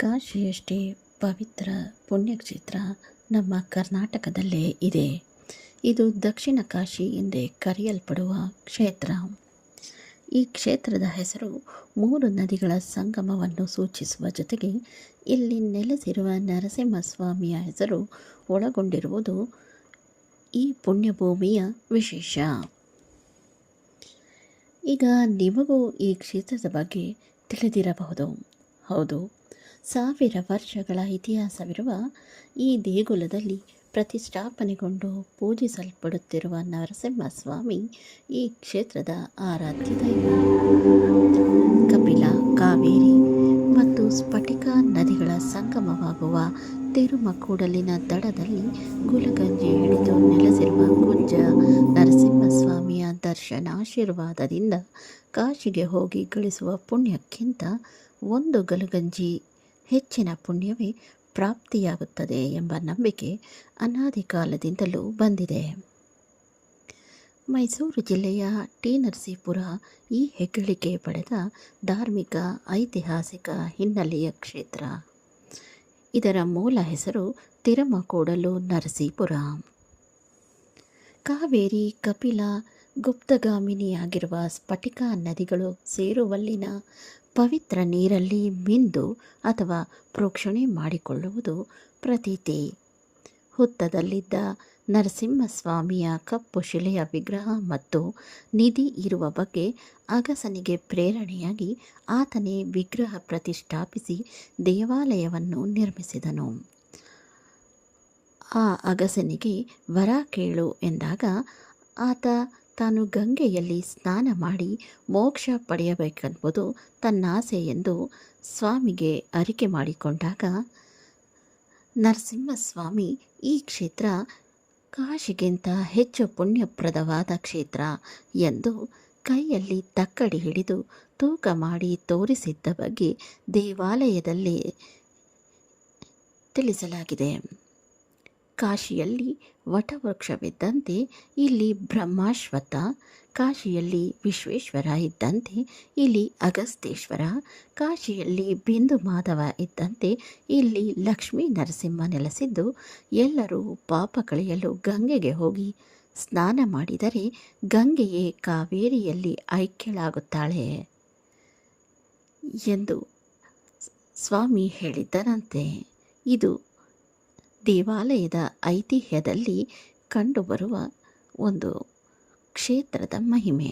ಕಾಶಿಯಷ್ಟೇ ಪವಿತ್ರ ಪುಣ್ಯಕ್ಷೇತ್ರ ನಮ್ಮ ಕರ್ನಾಟಕದಲ್ಲೇ ಇದೆ. ಇದು ದಕ್ಷಿಣ ಕಾಶಿ ಎಂದೇ ಕರೆಯಲ್ಪಡುವ ಕ್ಷೇತ್ರ. ಈ ಕ್ಷೇತ್ರದ ಹೆಸರು 3 ನದಿಗಳ ಸಂಗಮವನ್ನು ಸೂಚಿಸುವ ಜೊತೆಗೆ ಇಲ್ಲಿ ನೆಲೆಸಿರುವ ನರಸಿಂಹಸ್ವಾಮಿಯ ಹೆಸರು ಒಳಗೊಂಡಿರುವುದು ಈ ಪುಣ್ಯಭೂಮಿಯ ವಿಶೇಷ. ಈಗ ನಿಮಗೂ ಈ ಕ್ಷೇತ್ರದ ಬಗ್ಗೆ ತಿಳಿದಿರಬಹುದು. ಹೌದು, 1000 ವರ್ಷಗಳ ಇತಿಹಾಸವಿರುವ ಈ ದೇಗುಲದಲ್ಲಿ ಪ್ರತಿಷ್ಠಾಪನೆಗೊಂಡು ಪೂಜಿಸಲ್ಪಡುತ್ತಿರುವ ನರಸಿಂಹಸ್ವಾಮಿ ಈ ಕ್ಷೇತ್ರದ ಆರಾಧ್ಯ ದೈವ. ಕಪಿಲ, ಕಾವೇರಿ ಮತ್ತು ಸ್ಫಟಿಕ ನದಿಗಳ ಸಂಗಮವಾಗುವ ತಿರುಮಕೂಡಲಿನ ದಡದಲ್ಲಿ ಗುಲಗಂಜಿ ಹಿಡಿದು ನೆಲೆಸಿರುವ ಕುಂಜ ನರಸಿಂಹಸ್ವಾಮಿಯ ದರ್ಶನಾಶೀರ್ವಾದದಿಂದ ಕಾಶಿಗೆ ಹೋಗಿ ಗಳಿಸುವ ಪುಣ್ಯಕ್ಕಿಂತ 1 ಗಲಗಂಜಿ ಹೆಚ್ಚಿನ ಪುಣ್ಯವೇ ಪ್ರಾಪ್ತಿಯಾಗುತ್ತದೆ ಎಂಬ ನಂಬಿಕೆ ಅನಾದಿ ಕಾಲದಿಂದಲೂ ಬಂದಿದೆ. ಮೈಸೂರು ಜಿಲ್ಲೆಯ ಟಿ. ನರಸೀಪುರ ಈ ಹೆಗ್ಗಳಿಕೆ ಪಡೆದ ಧಾರ್ಮಿಕ ಐತಿಹಾಸಿಕ ಹಿನ್ನೆಲೆಯ ಕ್ಷೇತ್ರ. ಇದರ ಮೂಲ ಹೆಸರು ತಿರುಮಕೂಡಲು ನರಸೀಪುರ. ಕಾವೇರಿ, ಕಪಿಲ, ಗುಪ್ತಗಾಮಿನಿಯಾಗಿರುವ ಸ್ಫಟಿಕ ನದಿಗಳು ಸೇರುವಲ್ಲಿನ ಪವಿತ್ರ ನೀರಲ್ಲಿ ಮಿಂದು ಅಥವಾ ಪ್ರೋಕ್ಷಣೆ ಮಾಡಿಕೊಳ್ಳುವುದು ಪ್ರತೀತಿ. ಹುತ್ತದಲ್ಲಿದ್ದ ನರಸಿಂಹಸ್ವಾಮಿಯ ಕಪ್ಪು ಶಿಲೆಯ ವಿಗ್ರಹ ಮತ್ತು ನಿಧಿ ಇರುವ ಬಗ್ಗೆ ಅಗಸನಿಗೆ ಪ್ರೇರಣೆಯಾಗಿ ಆತನೇ ವಿಗ್ರಹ ಪ್ರತಿಷ್ಠಾಪಿಸಿ ದೇವಾಲಯವನ್ನು ನಿರ್ಮಿಸಿದನು. ಆ ಅಗಸನಿಗೆ ವರ ಕೇಳು ಎಂದಾಗ ಆತ ತಾನು ಗಂಗೆಯಲ್ಲಿ ಸ್ನಾನ ಮಾಡಿ ಮೋಕ್ಷ ಪಡೆಯಬೇಕೆಂಬುದು ತನ್ನಾಸೆ ಎಂದು ಸ್ವಾಮಿಗೆ ಅರಿಕೆ ಮಾಡಿಕೊಂಡಾಗ ನರಸಿಂಹಸ್ವಾಮಿ ಈ ಕ್ಷೇತ್ರ ಕಾಶಿಗಿಂತ ಹೆಚ್ಚು ಪುಣ್ಯಪ್ರದವಾದ ಕ್ಷೇತ್ರ ಎಂದು ಕೈಯಲ್ಲಿ ತಕ್ಕಡಿ ಹಿಡಿದು ತೂಕ ಮಾಡಿ ತೋರಿಸಿದ್ದ ಬಗ್ಗೆ ದೇವಾಲಯದಲ್ಲಿ ತಿಳಿಸಲಾಗಿದೆ. ಕಾಶಿಯಲ್ಲಿ ವಟವೃಕ್ಷವಿದ್ದಂತೆ ಇಲ್ಲಿ ಬ್ರಹ್ಮಾಶ್ವತ್ಥ, ಕಾಶಿಯಲ್ಲಿ ವಿಶ್ವೇಶ್ವರ ಇದ್ದಂತೆ ಇಲ್ಲಿ ಅಗಸ್ತೇಶ್ವರ, ಕಾಶಿಯಲ್ಲಿ ಬಿಂದು ಮಾಧವ ಇದ್ದಂತೆ ಇಲ್ಲಿ ಲಕ್ಷ್ಮೀ ನರಸಿಂಹ ನೆಲೆಸಿದ್ದು, ಎಲ್ಲರೂ ಪಾಪ ಕಳೆಯಲು ಗಂಗೆಗೆ ಹೋಗಿ ಸ್ನಾನ ಮಾಡಿದರೆ ಗಂಗೆಯೇ ಕಾವೇರಿಯಲ್ಲಿ ಐಕ್ಯಳಾಗುತ್ತಾಳೆ ಎಂದು ಸ್ವಾಮಿ ಹೇಳಿದ್ದರಂತೆ. ಇದು ದೇವಾಲಯದ ಐತಿಹ್ಯದಲ್ಲಿ ಕಂಡುಬರುವ ಒಂದು ಕ್ಷೇತ್ರದ ಮಹಿಮೆ.